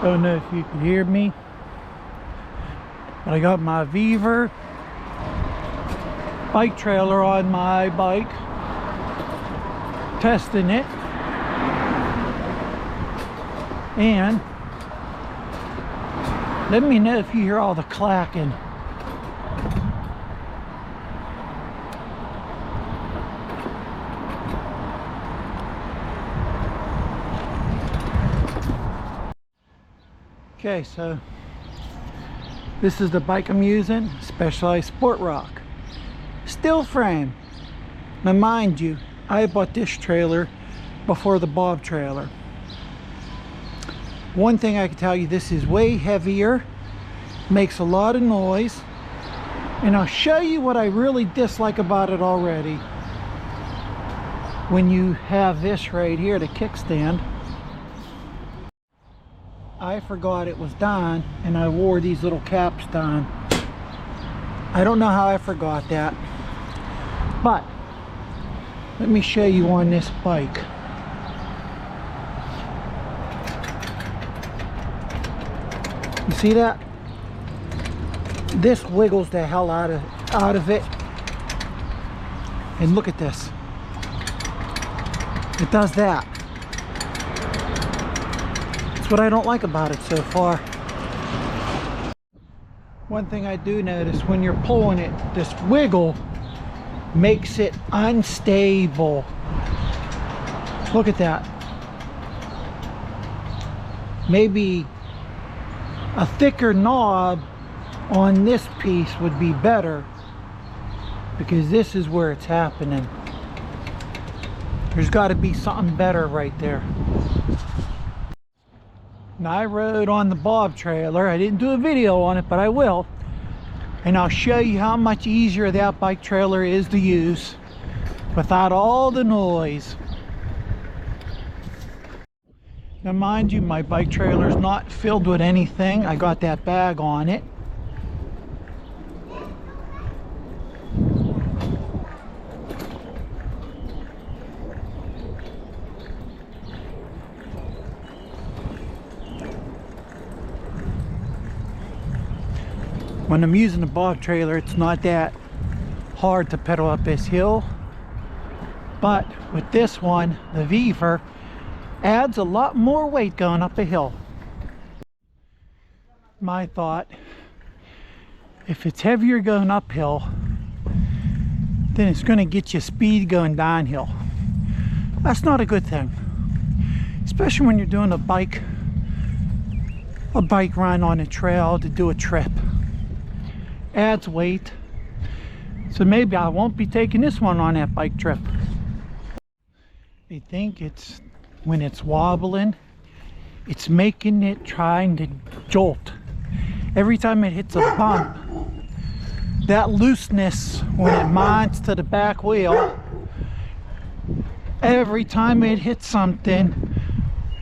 Don't know if you can hear me, but I got my Vevor bike trailer on my bike, testing it, and let me know if you hear all the clacking. Okay, so this is the bike I'm using, Specialized Sport Rock. Steel frame. Now mind you, I bought this trailer before the Bob trailer. One thing I can tell you, this is way heavier, makes a lot of noise, and I'll show you what I really dislike about it already. When you have this right here, the kickstand, I forgot it was done and I wore these little caps down. I don't know how I forgot that, but let me show you on this bike. You see that? This wiggles the hell out of it. And look at this. It does that. That's what I don't like about it so far. One thing I do notice, when you're pulling it, this wiggle makes it unstable. Look at that. Maybe a thicker knob on this piece would be better, because this is where it's happening. There's got to be something better right there. Now, I rode on the Bob trailer. I didn't do a video on it, but I will. And I'll show you how much easier that bike trailer is to use without all the noise. Now mind you, my bike trailer is not filled with anything. I got that bag on it. When I'm using the Bob trailer, it's not that hard to pedal up this hill, but with this one, the Vevor, adds a lot more weight going up a hill. My thought, if it's heavier going uphill, then it's going to get you speed going downhill. That's not a good thing, especially when you're doing a bike run on a trail to do a trip. Adds weight, so maybe I won't be taking this one on that bike trip. I think it's when it's wobbling, it's making it trying to jolt. Every time it hits a bump, that looseness when it mounts to the back wheel, every time it hits something,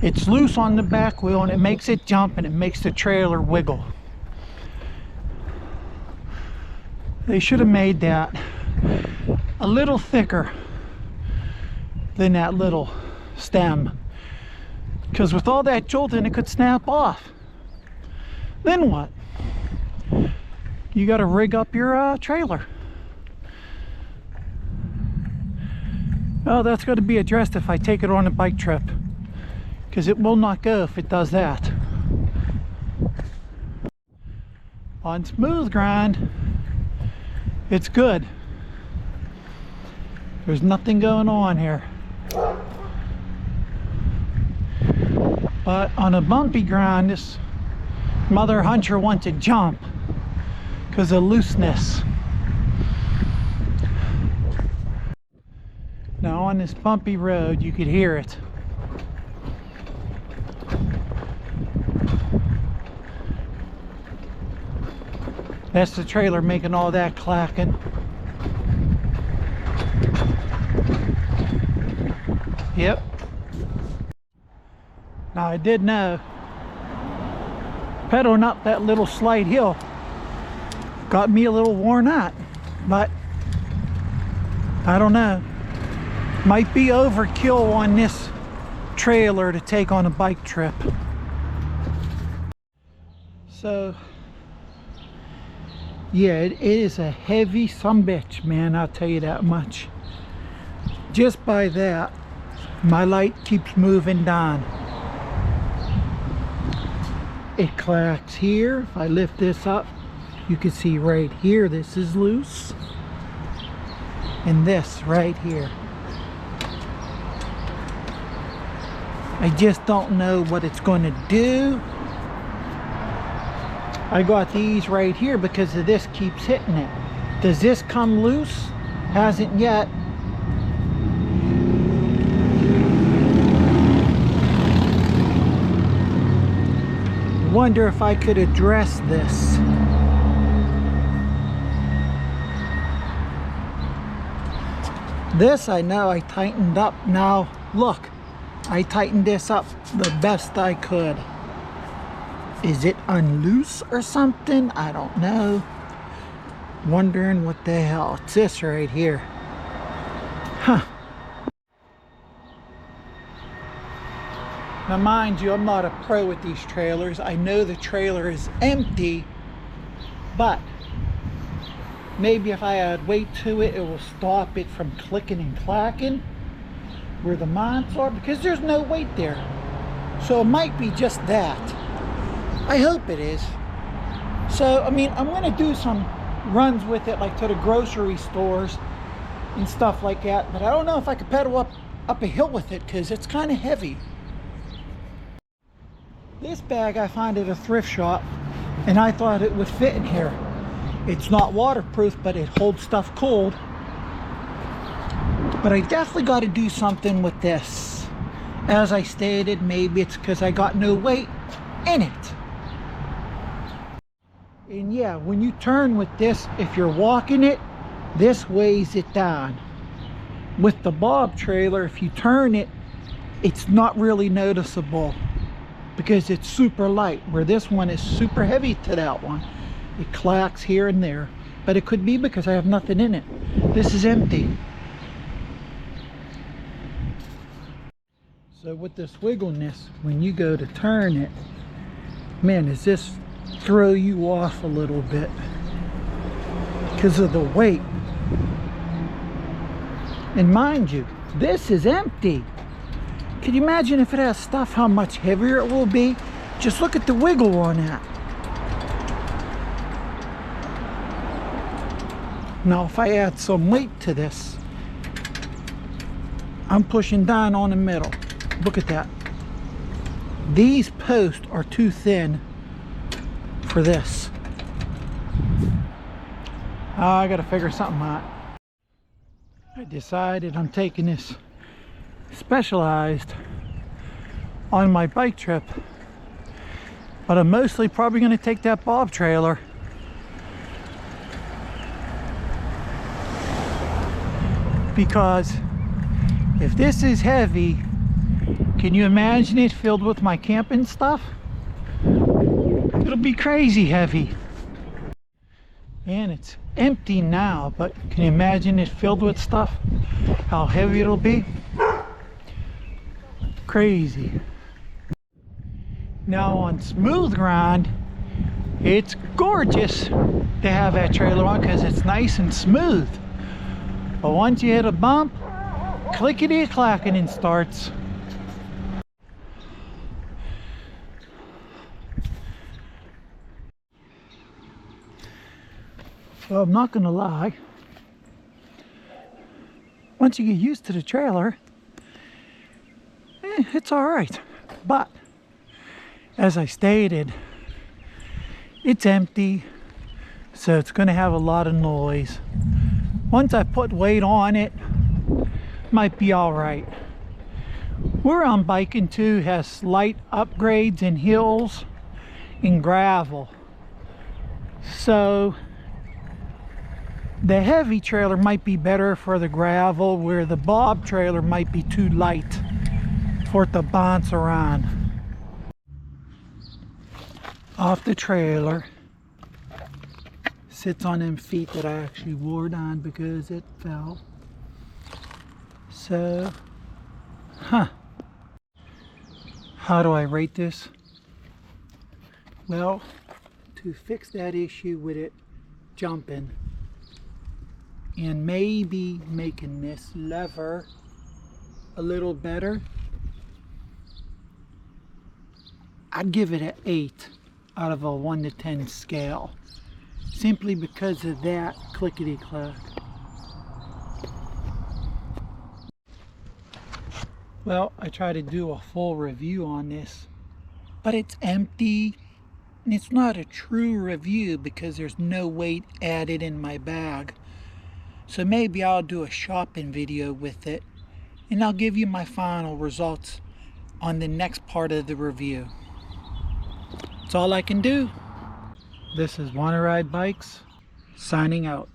it's loose on the back wheel and it makes it jump and it makes the trailer wiggle. They should have made that a little thicker than that little stem, because with all that jolting it could snap off. Then what? You got to rig up your trailer. Oh, that's got to be addressed if I take it on a bike trip, because it will not go if it does that. On smooth ground, it's good. There's nothing going on here. But on a bumpy ground, this mother hunter wants to jump because of looseness. Now on this bumpy road, you could hear it. That's the trailer making all that clacking. Yep. Now I did know, pedaling up that little slight hill got me a little worn out, but I don't know. Might be overkill on this trailer to take on a bike trip. So yeah, it is a heavy sumbitch, man, I'll tell you that much. Just by that, my light keeps moving down. It clacks here. If I lift this up, you can see right here, this is loose. And this right here. I just don't know what it's going to do. I got these right here because of this keeps hitting it. Does this come loose? Hasn't yet. Wonder if I could address this. This I know I tightened up. Now look, I tightened this up the best I could. Is it unloose or something? I don't know. Wondering what the hell. It's this right here. Huh. Now mind you, I'm not a pro with these trailers. I know the trailer is empty, but maybe if I add weight to it, it will stop it from clicking and clacking where the mounts are, because there's no weight there. So it might be just that. I hope it is. So, I mean, I'm going to do some runs with it, like to the grocery stores and stuff like that, but I don't know if I could pedal up a hill with it because it's kind of heavy. This bag I find at a thrift shop, and I thought it would fit in here. It's not waterproof, but it holds stuff cold. But I definitely got to do something with this. As I stated, maybe it's because I got no weight in it. And yeah, when you turn with this, if you're walking it, this weighs it down. With the bob trailer, if you turn it, it's not really noticeable because it's super light, where this one is super heavy to that one. It clacks here and there, but it could be because I have nothing in it. This is empty. So with this wiggleness, when you go to turn it, man, does this throw you off a little bit because of the weight. And mind you, this is empty. Can you imagine if it has stuff, how much heavier it will be? Just look at the wiggle on that. Now if I add some weight to this, I'm pushing down on the middle. Look at that. These posts are too thin for this. I gotta figure something out. I decided I'm taking this Specialized on my bike trip, but I'm mostly probably going to take that bob trailer. Because if this is heavy, can you imagine it filled with my camping stuff? It'll be crazy heavy. And it's empty now, but can you imagine it filled with stuff? How heavy it'll be? Crazy. Now on smooth ground, it's gorgeous to have that trailer on because it's nice and smooth. But once you hit a bump, clickety clacking and starts. So I'm not gonna lie, once you get used to the trailer, it's all right. But as I stated, it's empty, so it's going to have a lot of noise. Once I put weight on it, might be all right. Where I'm biking to has slight upgrades in hills and gravel, so the heavy trailer might be better for the gravel, where the bob trailer might be too light for it to bounce around. Off the trailer, sits on them feet that I actually wore down because it fell. So, how do I rate this? Well, to fix that issue with it jumping, and maybe making this lever a little better. I'd give it an 8 out of a 1 to 10 scale, simply because of that clickety-clack. Well, I tried to do a full review on this, but it's empty, and it's not a true review because there's no weight added in my bag. So maybe I'll do a shopping video with it, and I'll give you my final results on the next part of the review. That's all I can do. This is Wanna Ride Bikes, signing out.